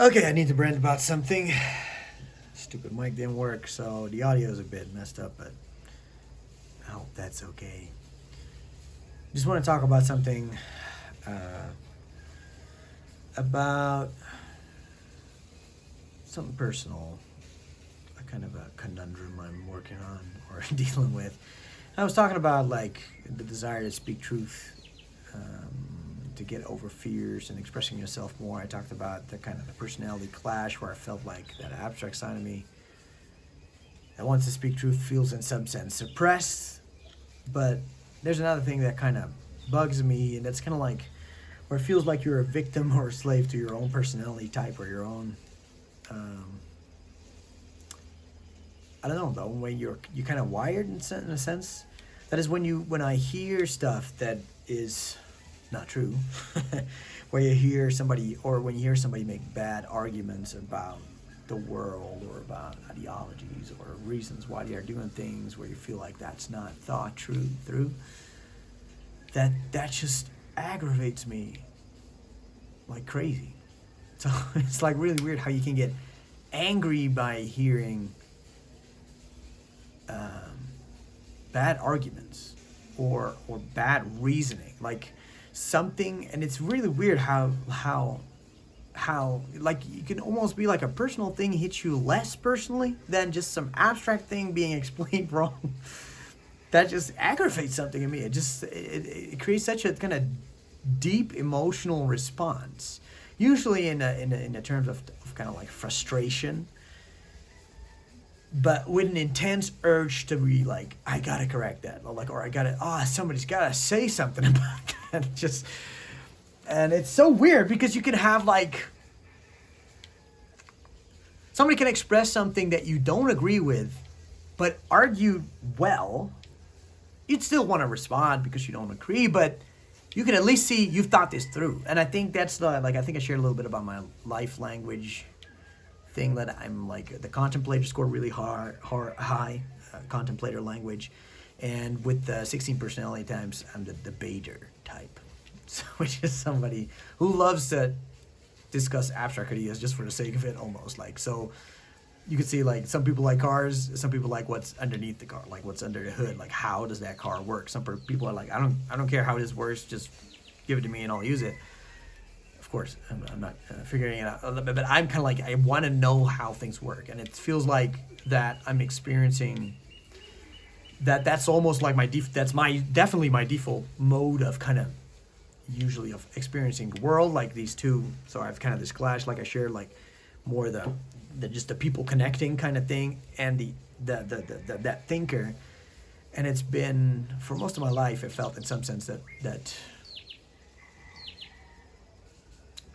Okay, I need to rant about something. Stupid mic didn't work, so the audio is a bit messed up, but I hope that's okay. Just want to talk about something uh, about something personal, a kind of a conundrum I'm working on or dealing with. I was talking about like the desire to speak truth, to get over fears and expressing yourself more. I talked about the kind of the personality clash where I felt like that abstract side of me that wants to speak truth feels in some sense suppressed. But there's another thing that kind of bugs me, and that's kind of like where it feels like you're a victim or a slave to your own personality type or your own. Um, I don't know, though. When you kind of wired in a sense. That is when I hear stuff that is not true, where you hear somebody or when you hear somebody make bad arguments about the world or about ideologies or reasons why they are doing things, where you feel like that's not thought through. That just aggravates me like crazy. So it's like really weird how you can get angry by hearing bad arguments or bad reasoning, like something, and it's really weird how like you can almost be like a personal thing hits you less personally than just some abstract thing being explained wrong. That just aggravates something in me. It creates such a kind of deep emotional response, usually in the terms of kind of like frustration, but with an intense urge to be like, I gotta correct that, or I gotta, somebody's gotta say something about that. And it's so weird because you can have like, somebody can express something that you don't agree with, but argue well. You'd still want to respond because you don't agree, but you can at least see you've thought this through. And I think that's I think I shared a little bit about my life language thing, that I'm like the contemplator scored really high, contemplator language, and with the 16 personality types, I'm the debater type, so, which is somebody who loves to discuss abstract ideas just for the sake of it, almost like. So you could see like some people like cars, some people like what's underneath the car, like what's under the hood, like how does that car work. Some people are like, I don't care how this works, just give it to me and I'll use it. Of course, I'm not figuring it out, but I'm kind of like, I want to know how things work, and it feels like that I'm experiencing that. That's almost like that's definitely my default mode of kind of usually of experiencing the world, like these two. So I've kind of this clash, like I shared, like more the just the people connecting kind of thing, and the that thinker, and it's been for most of my life. It felt in some sense that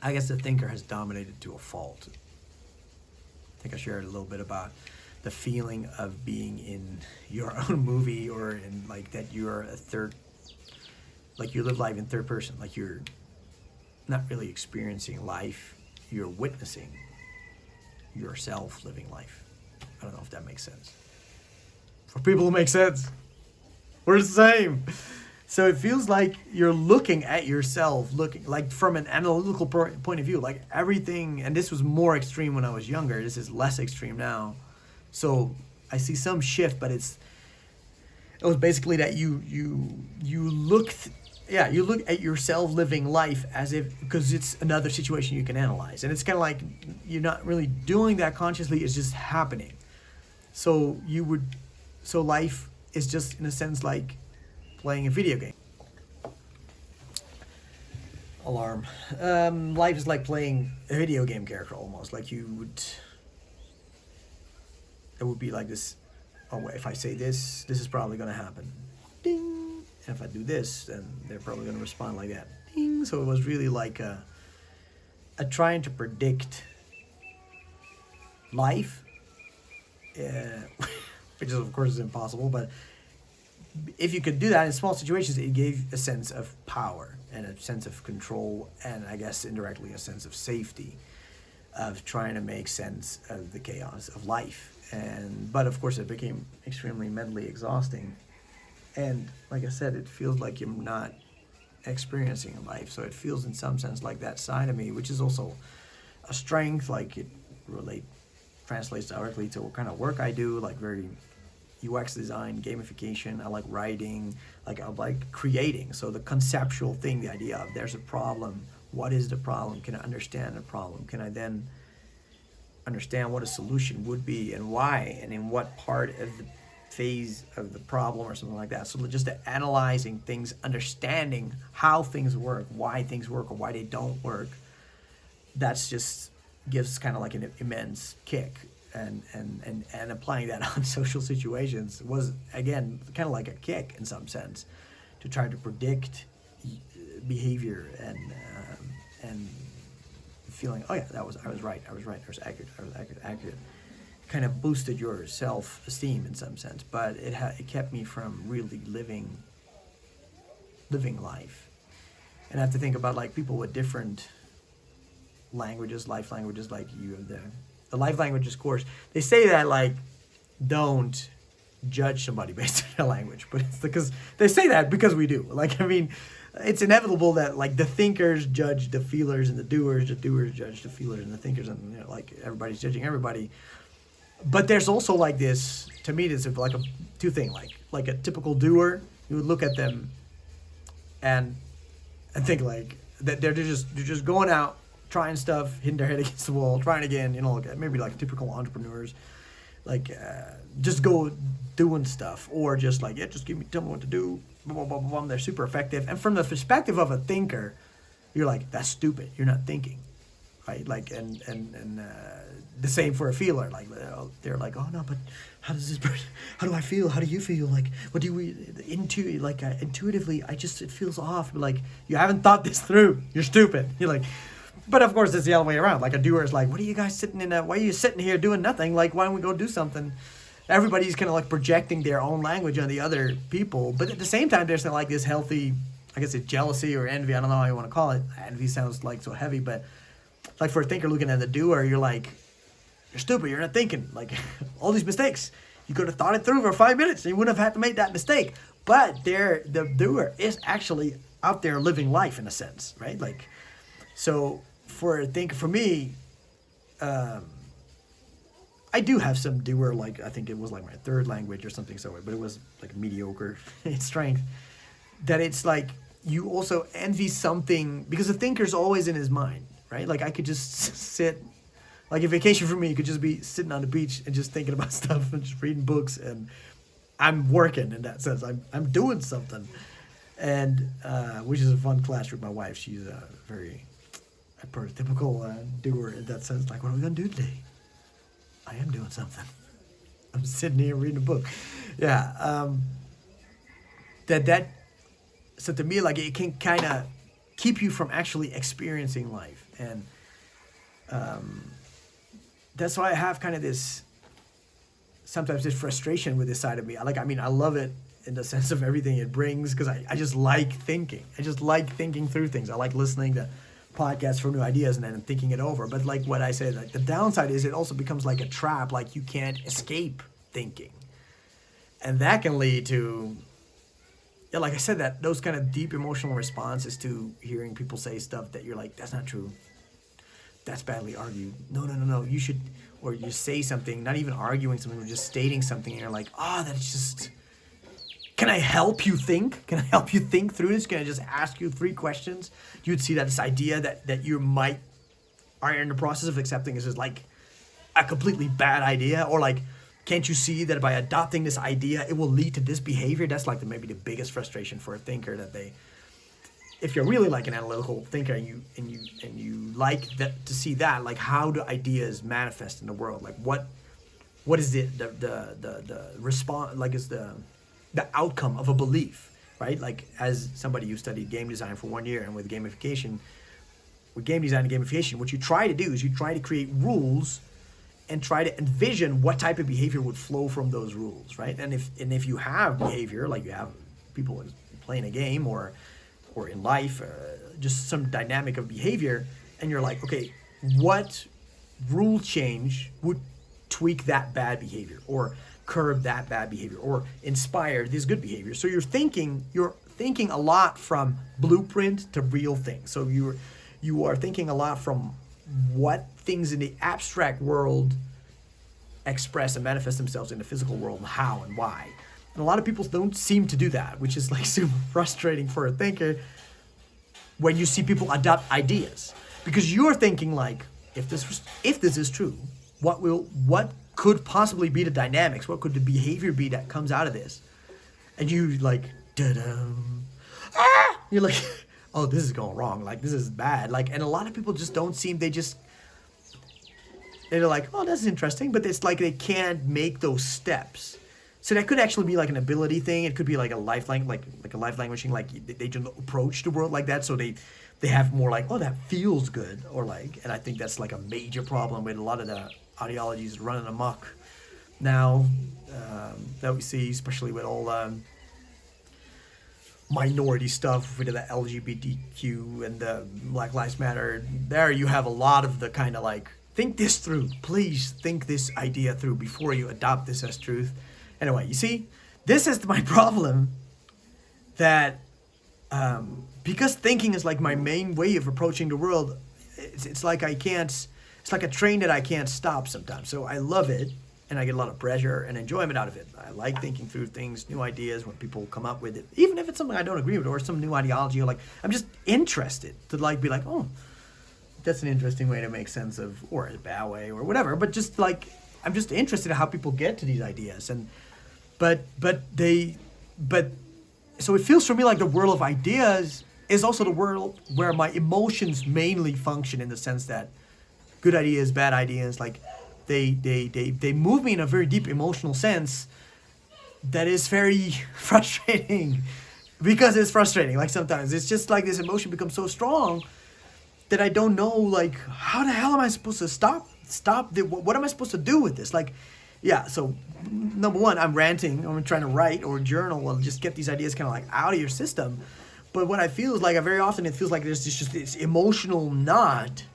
I guess the thinker has dominated to a fault. I think I shared a little bit about the feeling of being in your own movie, or in like that you're a third, like you live life in third person, like you're not really experiencing life, you're witnessing yourself living life. I don't know if that makes sense. For people who make sense, we're the same. So it feels like you're looking at yourself, looking like from an analytical point of view, like everything. And this was more extreme when I was younger. This is less extreme now. So I see some shift, but it was basically that you look, you look at yourself living life as if, because it's another situation you can analyze, and it's kind of like you're not really doing that consciously. It's just happening. So life is just in a sense like playing a video game. Alarm. Life is like playing a video game character, almost like it would be like this. Oh, if I say this is probably going to happen. Ding. And if I do this, then they're probably going to respond like that. Ding. So it was really like a trying to predict life, which is of course is impossible, but if you could do that in small situations, it gave a sense of power and a sense of control, and I guess indirectly a sense of safety, of trying to make sense of the chaos of life. But of course it became extremely mentally exhausting, and like I said, it feels like you're not experiencing life. So it feels in some sense like that side of me, which is also a strength, like it relate translates directly to what kind of work I do, like very UX design, gamification. I like writing, like I like creating. So the conceptual thing, the idea of there's a problem. What is the problem? Can I understand the problem? Can I then understand what a solution would be and why and in what part of the phase of the problem or something like that. So just the analyzing things, understanding how things work, why things work or why they don't work. That's just gives kind of like an immense kick. And applying that on social situations was, again, kind of like a kick in some sense, to try to predict behavior and feeling, oh yeah, I was right, I was accurate. Kind of boosted your self-esteem in some sense, but it kept me from really living life. And I have to think about like people with different languages, life languages, like you have the life languages course. They say that like don't judge somebody based on their language, but it's because they say that because we do. Like, I mean, it's inevitable that like the thinkers judge the feelers and the doers judge the feelers and the thinkers, and you know, like everybody's judging everybody. But there's also like this, to me, this is like a two thing, like a typical doer, you would look at them and think like that they're just going out, trying stuff, hitting their head against the wall, trying again, you know, like maybe like typical entrepreneurs, like just go doing stuff, or just like, yeah, just tell me what to do, blah, blah, blah, blah, blah. They're super effective. And from the perspective of a thinker, you're like, that's stupid, you're not thinking, right? Like, and the same for a feeler, like they're like, oh no, but how does this person, how do I feel, how do you feel, like what do we intuitively, it feels off. But like, you haven't thought this through, you're stupid. You're like, but of course it's the other way around. Like a doer is like, what are you guys why are you sitting here doing nothing? Like, why don't we go do something? Everybody's kind of like projecting their own language on the other people, but at the same time there's like this healthy, I guess it's jealousy or envy, I don't know how you want to call it. Envy sounds like so heavy, but like for a thinker looking at the doer, you're like, you're stupid, you're not thinking. Like, all these mistakes, you could have thought it through for 5 minutes and you wouldn't have had to make that mistake. But the doer is actually out there living life in a sense, right? Like, so for me, I do have some doer, like I think it was like my third language or something, so but it was like mediocre in strength. That it's like you also envy something because the thinker's always in his mind, right? Like I could just sit, like a vacation for me, you could just be sitting on the beach and just thinking about stuff and just reading books, and I'm working in that sense. I'm doing something, and which is a fun clash with my wife. She's a very prototypical doer in that sense. Like, what are we gonna do today? I am doing something. I'm sitting here reading a book. Yeah. So to me, like, it can kind of keep you from actually experiencing life, and that's why I have kind of sometimes this frustration with this side of me. I love it in the sense of everything it brings, because I just like thinking. I just like thinking through things. I like listening to podcasts for new ideas and then thinking it over. But like what I said, like the downside is it also becomes like a trap. Like you can't escape thinking, and that can lead to, yeah, like I said, that those kind of deep emotional responses to hearing people say stuff that you're like, that's not true. That's badly argued. No. You should, or you say something, not even arguing something, or just stating something, and you're like, that's just. Can I help you think? Can I help you think through this? Can I just ask you 3 questions? You'd see that this idea that you are in the process of accepting is just like a completely bad idea, or like, can't you see that by adopting this idea, it will lead to this behavior? That's like maybe the biggest frustration for a thinker, that if you're really like an analytical thinker and you like that, to see that, like, how do ideas manifest in the world? Like what is the response, like, is the outcome of a belief, right? Like, as somebody who studied game design for 1 year, and with game design and gamification, what you try to do is you try to create rules and try to envision what type of behavior would flow from those rules, right? And if you have behavior, like you have people playing a game or in life, just some dynamic of behavior, and you're like, okay, what rule change would tweak that bad behavior, or curb that bad behavior, or inspire this good behavior? So you're thinking a lot from blueprint to real things. So you are thinking a lot from what things in the abstract world express and manifest themselves in the physical world, and how and why. And a lot of people don't seem to do that, which is like super frustrating for a thinker when you see people adopt ideas, because you're thinking like, if this is true, what could possibly be the dynamics? What could the behavior be that comes out of this? And you like, da-dum, ah! You're like, oh, this is going wrong. Like, this is bad. Like, and a lot of people just don't seem, they're like, oh, that's interesting, but it's like they can't make those steps. So that could actually be like an ability thing. It could be like a life language, like a life language thing. Like they just approach the world like that, so they have more like, oh, that feels good, or like. And I think that's like a major problem with a lot of the ideologies running amok now, that we see, especially with all minority stuff with the LGBTQ and the Black Lives Matter. There you have a lot of the kind of like, think this through. Please think this idea through before you adopt this as truth. Anyway, you see, this is my problem, that because thinking is like my main way of approaching the world, it's like it's like a train that I can't stop sometimes. So I love it, and I get a lot of pleasure and enjoyment out of it. I like thinking through things, new ideas, when people come up with it, even if it's something I don't agree with, or some new ideology, or like, I'm just interested to like be like, oh, that's an interesting way to make sense of, or a bad way, or whatever. But just like, I'm just interested in how people get to these ideas. And but so it feels for me like the world of ideas is also the world where my emotions mainly function, in the sense that good ideas, bad ideas, like they move me in a very deep emotional sense that is very frustrating, because it's frustrating. Like sometimes it's just like this emotion becomes so strong that I don't know, like, how the hell am I supposed to stop what am I supposed to do with this? Like, yeah, so number one, I'm ranting, I'm trying to write or journal, or just get these ideas kind of like out of your system. But what I feel is like, very often it feels like there's just this emotional knot.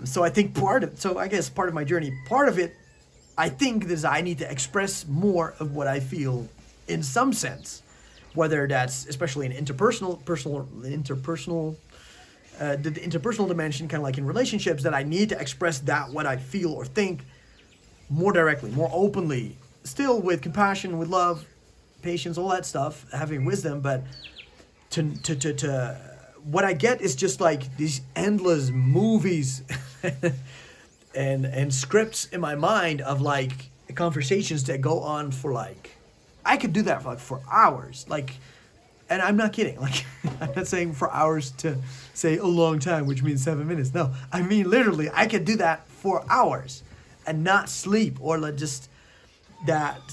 So I think I guess part of my journey, part of it, I think, is I need to express more of what I feel in some sense, whether that's especially in the interpersonal dimension, kind of like in relationships, that I need to express that, what I feel or think, more directly, more openly, still with compassion, with love, patience, all that stuff, having wisdom. But to what I get is just like these endless movies and scripts in my mind of like conversations that go on for like, I could do that for hours, like, and I'm not kidding. Like, I'm not saying for hours to say a long time, which means 7 minutes. No, I mean literally, I could do that for hours and not sleep, or like just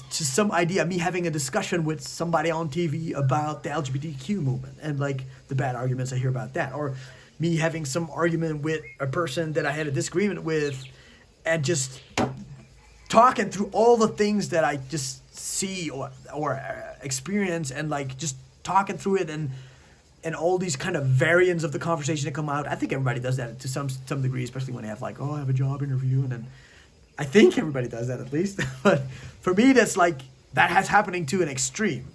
some idea, me having a discussion with somebody on TV about the LGBTQ movement and like the bad arguments I hear about that, or me having some argument with a person that I had a disagreement with, and just talking through all the things that I just see or experience, and like just talking through it, and all these kind of variants of the conversation that come out. I think everybody does that to some degree, especially when they have like, oh, I have a job interview, and then I think everybody does that at least. But for me, that's like, that has happening to an extreme.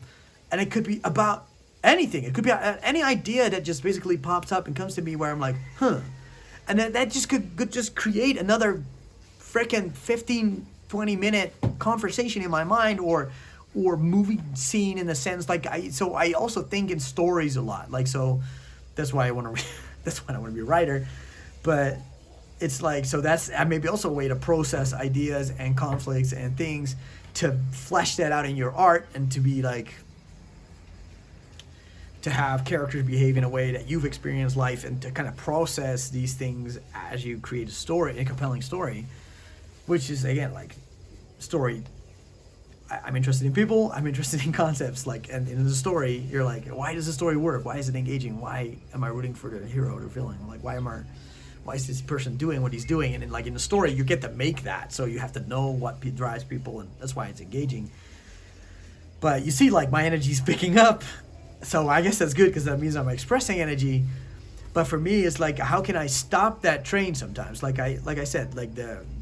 And it could be about anything. It could be any idea that just basically pops up and comes to me where I'm like, huh. And that just could just create another freaking 15, 20 minute conversation in my mind, or movie scene, in the sense like, I also think in stories a lot. Like, so that's why I want to that's why I want to be a writer. But it's like, so that's maybe also a way to process ideas and conflicts and things, to flesh that out in your art, and to be like, to have characters behave in a way that you've experienced life, and to kind of process these things as you create a compelling story, which is, again, like, story. I'm interested in people, I'm interested in concepts, like, and in the story, you're like, why does the story work? Why is it engaging? Why am I rooting for the hero or the villain? Like, why is this person doing what he's doing? And in the story, you get to make that, so you have to know what drives people, and that's why it's engaging. But you see, like, my energy's picking up, so I guess that's good, because that means I'm expressing energy. But for me, it's like, how can I stop that train sometimes? Like I said, like,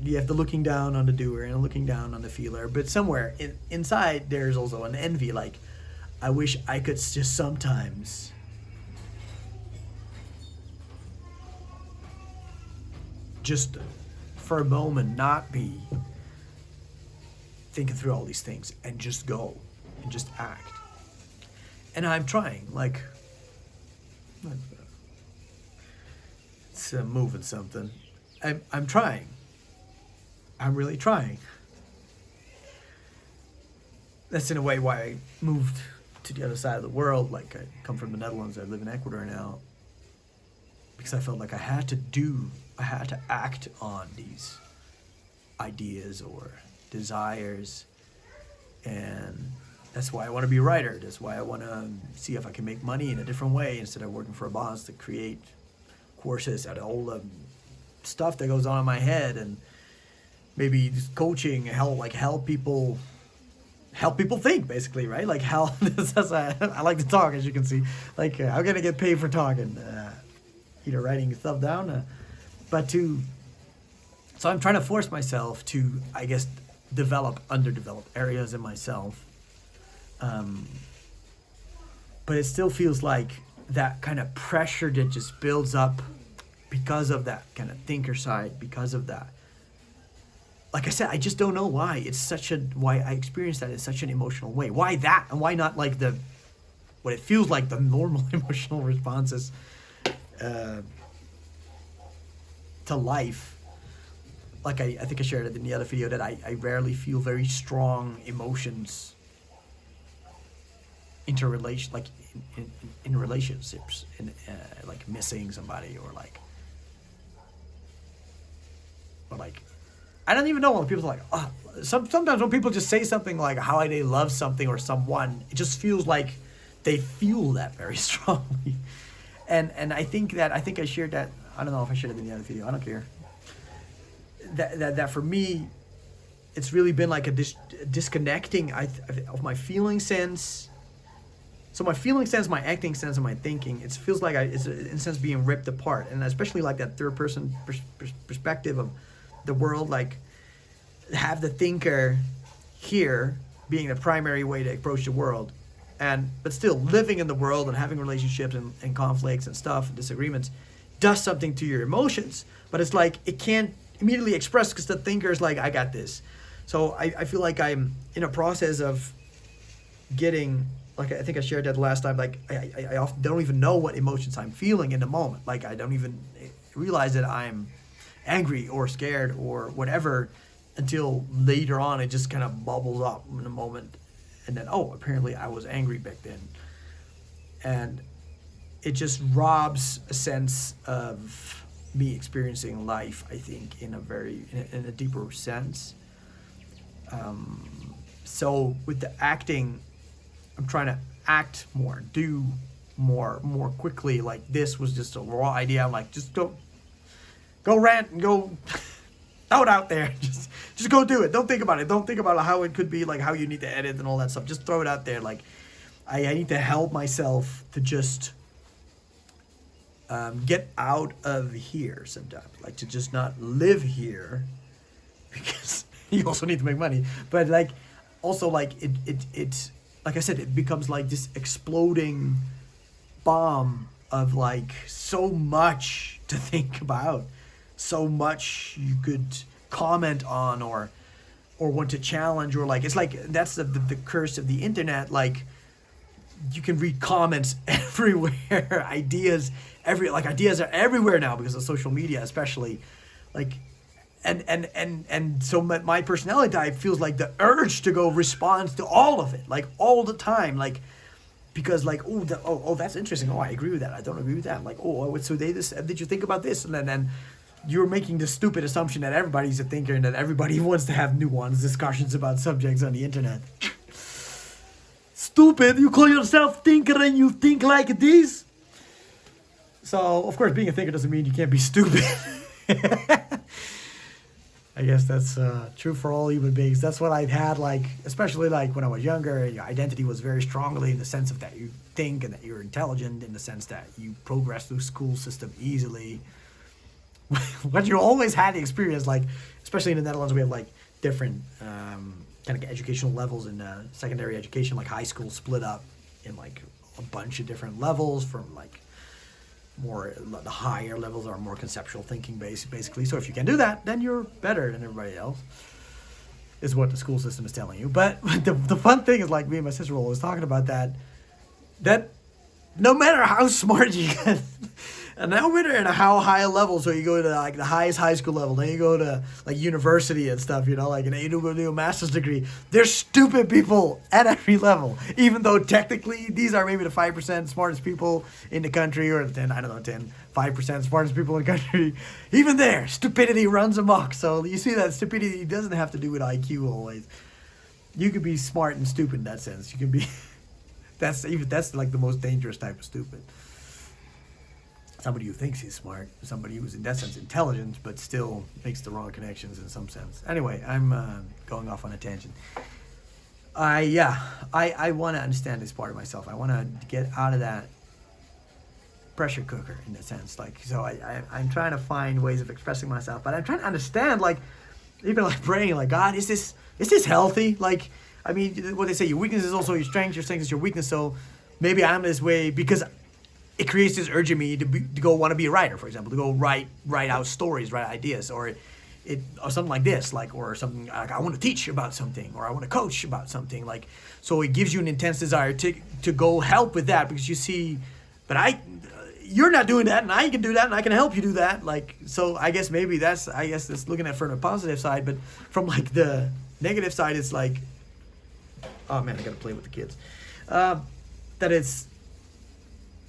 you have the looking down on the doer and looking down on the feeler, but somewhere inside there's also an envy. Like, I wish I could just sometimes just for a moment not be thinking through all these things and just go and just act. And I'm trying, like it's moving something. I'm trying. I'm really trying. That's in a way why I moved to the other side of the world. Like, I come from the Netherlands, I live in Ecuador now, because I felt like I had to act on these ideas or desires. And that's why I want to be a writer. That's why I want to see if I can make money in a different way instead of working for a boss to create courses out of all the stuff that goes on in my head, and maybe just coaching, help people think, basically, right? Like, how I like to talk, as you can see. Like, how can I get paid for talking? Either writing stuff down, so I'm trying to force myself to, I guess, develop underdeveloped areas in myself. But it still feels like that kind of pressure that just builds up because of that kind of thinker side, because of that. Like I said, I just don't know why. Why I experience that in such an emotional way. Why that? And why not like what it feels like the normal emotional responses to life. Like I think I shared it in the other video that I rarely feel very strong emotions interrelation, like in relationships, like missing somebody or like I don't even know when people are like, sometimes when people just say something like how they love something or someone, it just feels like they feel that very strongly. And I think I shared that, I don't know if I shared it in the other video, I don't care. That for me, it's really been like a disconnecting of my feeling sense. So my feeling sense, my acting sense, and my thinking, it feels like it's in a sense being ripped apart. And especially like that third person perspective of the world, like have the thinker here being the primary way to approach the world, but still living in the world and having relationships and conflicts and stuff, and disagreements, does something to your emotions. But it's like it can't immediately express because the thinker is like, I got this. So I feel like I'm in a process of getting, like I think I shared that last time, like I often don't even know what emotions I'm feeling in the moment. Like I don't even realize that I'm angry or scared or whatever until later on. It just kind of bubbles up in a moment, and then apparently I was angry back then, and it just robs a sense of me experiencing life, I think, in a deeper sense. So with the acting, I'm trying to act more, do more quickly. Like this was just a raw idea. I'm like, just go rant and go throw it out there. Just go do it. Don't think about it. Don't think about how it could be, like how you need to edit and all that stuff. Just throw it out there. Like I need to help myself to just get out of here sometimes. Like to just not live here, because you also need to make money. But like also like it like I said, it becomes like this exploding bomb of like so much to think about, so much you could comment on or want to challenge, or like it's like that's the curse of the internet. Like you can read comments everywhere, ideas are everywhere now because of social media, especially. Like and so my personality type feels like the urge to go respond to all of it, like all the time, like because like that's interesting, I agree with that, I don't agree with that, like so did you think about this, and then you're making the stupid assumption that everybody's a thinker and that everybody wants to have nuanced discussions about subjects on the internet. Stupid, you call yourself thinker and you think like this? So of course being a thinker doesn't mean you can't be stupid. I guess that's true for all human beings. That's what I've had, like, especially like when I was younger. Your identity was very strongly in the sense of that you think and that you're intelligent, in the sense that you progress through school system easily. But you always had the experience, like, especially in the Netherlands, we have like different kind of educational levels in secondary education. Like high school split up in like a bunch of different levels, from like more, the higher levels are more conceptual thinking basically. So if you can do that, then you're better than everybody else, is what the school system is telling you. But the fun thing is, like, me and my sister were always talking about that no matter how smart you get, and no matter how high a level, so you go to like the highest high school level, then you go to like university and stuff, like, and then you go do a master's degree. There's stupid people at every level, even though technically these are maybe the 5% smartest people in the country, or 5% smartest people in the country. Even there, stupidity runs amok. So you see that stupidity doesn't have to do with IQ always. You could be smart and stupid in that sense. You can be. That's like the most dangerous type of stupid. Somebody who thinks he's smart, somebody who's in that sense intelligent, but still makes the wrong connections in some sense. Anyway, I'm going off on a tangent. I want to understand this part of myself. I want to get out of that pressure cooker in a sense. Like, so I'm trying to find ways of expressing myself, but I'm trying to understand, like, even like praying, like, God, is this healthy? Like, I mean, what they say, your weakness is also your strength is your weakness. So maybe I'm this way because it creates this urge in me to go want to be a writer, for example, to go write out stories, write ideas, or something like this, like, or something like I want to teach about something, or I want to coach about something, like. So it gives you an intense desire to go help with that, because you see, but you're not doing that, and I can do that, and I can help you do that, like. So I guess maybe that's looking at it from the positive side, but from like the negative side, it's like, oh man, I gotta play with the kids.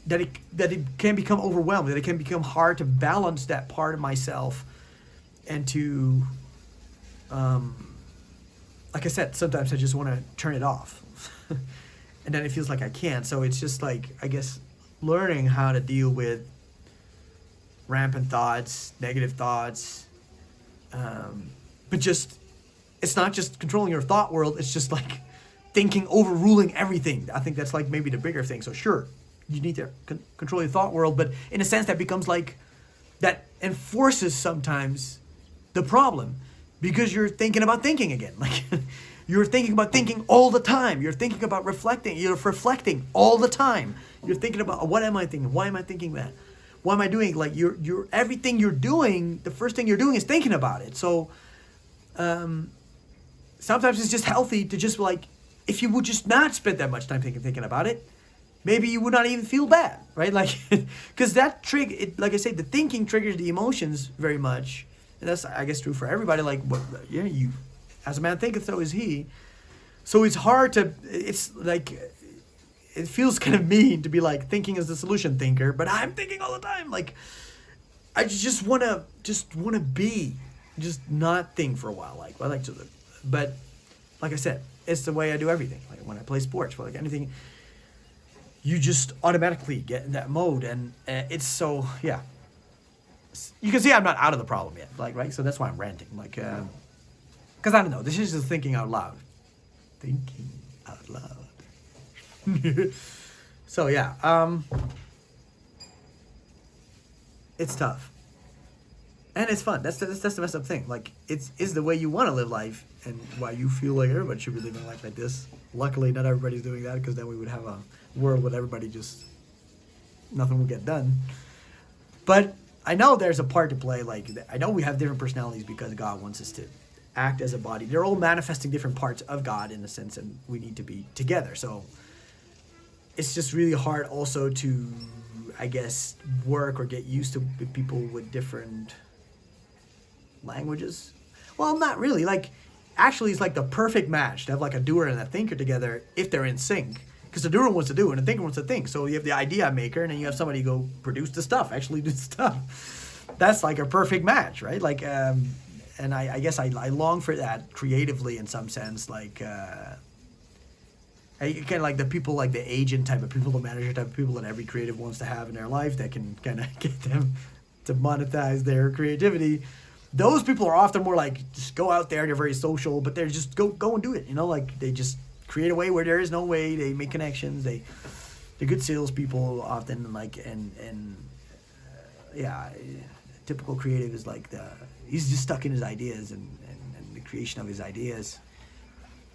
That it can become overwhelming, that it can become hard to balance that part of myself, and to, like I said, sometimes I just want to turn it off, and then it feels like I can't. So it's just like, I guess, learning how to deal with rampant thoughts, negative thoughts, but just, it's not just controlling your thought world, it's just like thinking, overruling everything. I think that's like maybe the bigger thing. So sure, you need to control your thought world, but in a sense that becomes like, that enforces sometimes the problem, because you're thinking about thinking again. Like, you're thinking about thinking all the time. You're thinking about reflecting. You're reflecting all the time. You're thinking about, what am I thinking? Why am I thinking that? What am I doing? Like, you're everything you're doing, the first thing you're doing is thinking about it. So sometimes it's just healthy to just, like, if you would just not spend that much time thinking about it, maybe you would not even feel bad, right? Like, because that like I say, the thinking triggers the emotions very much, and that's, I guess, true for everybody. Like, you, as a man thinketh, so is he. So it's hard to. It's like, it feels kind of mean to be like thinking is the solution thinker, but I'm thinking all the time. Like, I just wanna be, just not think for a while. Like, I like to, but like I said, it's the way I do everything. Like when I play sports, like anything, you just automatically get in that mode, and it's so, yeah. You can see I'm not out of the problem yet, like, right? So that's why I'm ranting, like, because I don't know. This is just thinking out loud. Thinking out loud. So yeah, it's tough, and it's fun. That's the messed up thing. Like, it's the way you want to live life, and why you feel like everybody should be living life like this. Luckily, not everybody's doing that, because then we would have a world with everybody just, nothing will get done. But I know there's a part to play. Like, I know we have different personalities because God wants us to act as a body. They're all manifesting different parts of God in a sense, and we need to be together. So it's just really hard also to, I guess, work or get used to people with different languages. Well, not really. Like, actually, it's like the perfect match to have like a doer and a thinker together if they're in sync. Because the doer wants to do and the thinker wants to think. So you have the idea maker, and then you have somebody go produce the stuff, actually do the stuff. That's like a perfect match, right? Like, and I guess I long for that creatively in some sense. Like, kind of like the people, like the agent type of people, the manager type of people that every creative wants to have in their life that can kind of get them to monetize their creativity. Those people are often more like, just go out there, they're very social, but they're just go and do it, like they just create a way where there is no way, they make connections, they're good salespeople often, like, yeah, typical creative is like he's just stuck in his ideas and the creation of his ideas.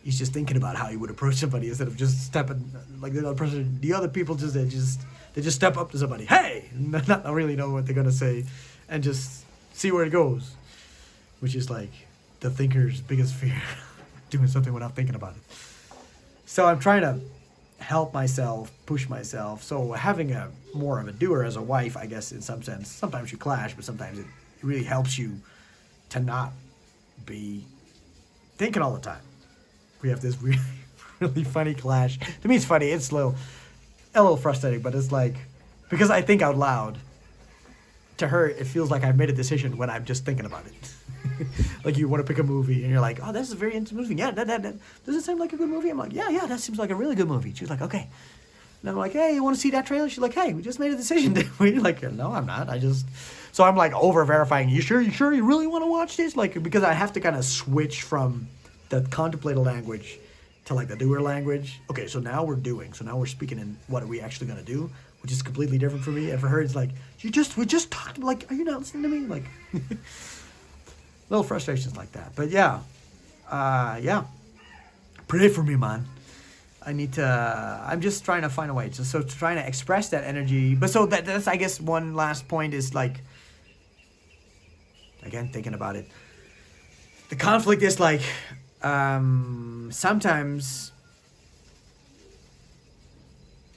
He's just thinking about how he would approach somebody instead of just stepping like the other person. The other people they just step up to somebody, hey, not really know what they're gonna say, and just see where it goes, which is like the thinker's biggest fear, doing something without thinking about it. So I'm trying to help myself, push myself. So having a more of a doer as a wife, I guess, in some sense, sometimes you clash, but sometimes it really helps you to not be thinking all the time. We have this really, really funny clash. To me, it's funny. It's a little frustrating, but it's like, because I think out loud, to her, it feels like I've made a decision when I'm just thinking about it. Like you want to pick a movie and you're like, oh, this is a very interesting movie. Yeah, does it seem like a good movie? I'm like, yeah, that seems like a really good movie. She's like, okay. And I'm like, hey, you want to see that trailer? She's like, hey, we just made a decision, didn't we? Like, no, I'm not. So I'm like over verifying. You sure you really want to watch this? Like, because I have to kind of switch from the contemplative language to like the doer language. Okay, so now we're doing. So now we're speaking in what are we actually going to do, which is completely different for me. And for her, it's like, we just talked. Like, are you not listening to me? Like, little frustrations like that. But yeah. Pray for me, man. I need to, I'm just trying to find a way. So trying to express that energy. But so that's, I guess, one last point is like, again, thinking about it. The conflict is like, sometimes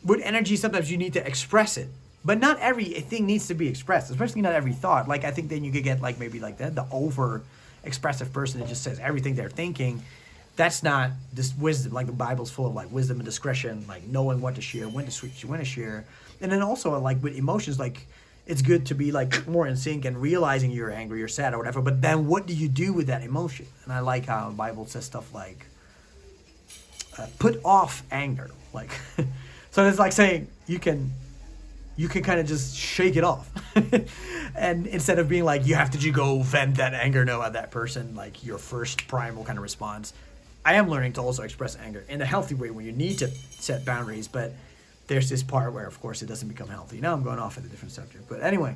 with energy, sometimes you need to express it. But not everything needs to be expressed, especially not every thought. Like, I think then you could get like maybe like the over-expressive person that just says everything they're thinking. That's not this wisdom. Like the Bible's full of like wisdom and discretion, like knowing what to share, when to switch, when to share. And then also like with emotions, like it's good to be like more in sync and realizing you're angry or sad or whatever. But then what do you do with that emotion? And I like how the Bible says stuff like, put off anger. Like, so it's like saying you can kind of just shake it off. And instead of being like, you have to go vent that anger at that person, like your first primal kind of response. I am learning to also express anger in a healthy way when you need to set boundaries, but there's this part where, of course, it doesn't become healthy. Now I'm going off at a different subject. But anyway,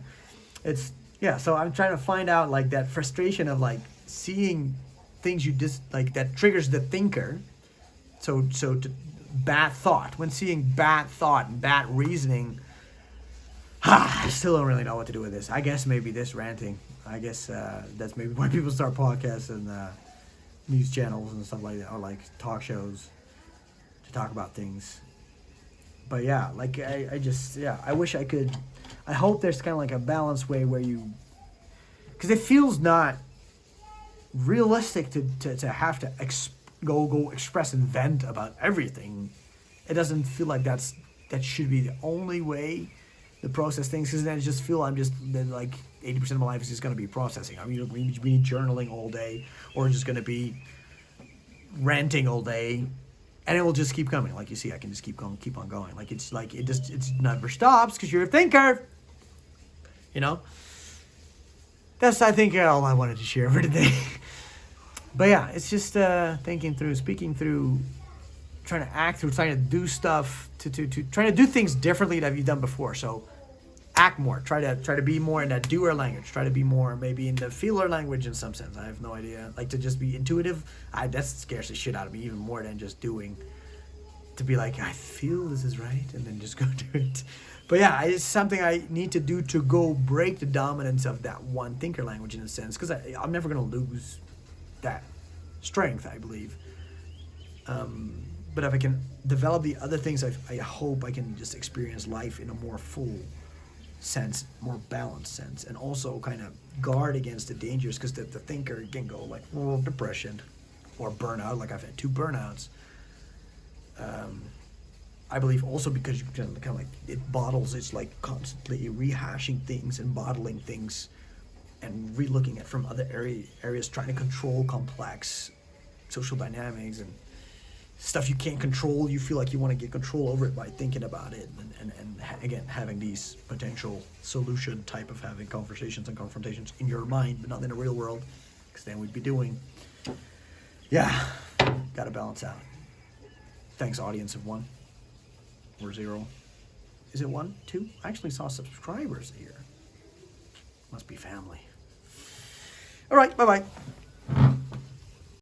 so I'm trying to find out like that frustration of like seeing things like that triggers the thinker. So bad thought. When seeing bad thought and bad reasoning, I still don't really know what to do with this. I guess maybe this ranting. I guess that's maybe why people start podcasts and news channels and stuff like that, or like talk shows to talk about things. But yeah, like I wish I could. I hope there's kind of like a balanced way where you, because it feels not realistic to have to go express and vent about everything. It doesn't feel like that should be the only way to process things, because then I just feel then like 80% of my life is just going to be processing. I mean, we be journaling all day, or just going to be ranting all day, and it will just keep coming. Like you see, I can just keep on going. Like it's never stops because you're a thinker. You know. That's, I think, all I wanted to share for today. But yeah, it's just thinking through, speaking through, trying to act through, trying to do stuff, to trying to do things differently that you've done before. So act more. Try to be more in that doer language. Try to be more maybe in the feeler language in some sense. I have no idea. Like to just be intuitive. That scares the shit out of me even more than just doing. To be like, I feel this is right, and then just go do it. But yeah, it's something I need to do to go break the dominance of that one thinker language in a sense, because I'm never going to lose that strength, I believe. But if I can develop the other things, I hope I can just experience life in a more full sense, more balanced sense, and also kind of guard against the dangers, because the thinker can go like depression or burnout. Like I've had 2 burnouts. I believe also because you kind of like it bottles. It's like constantly rehashing things and bottling things, and re-looking at from other areas, trying to control complex social dynamics and stuff you can't control. You feel like you want to get control over it by thinking about it, and again having these potential solution type of having conversations and confrontations in your mind, but not in the real world, because then we'd be doing. Yeah, gotta balance out. Thanks, audience of 1 or 0. Is it 1, 2? I actually saw subscribers here. Must be family. All right, bye-bye.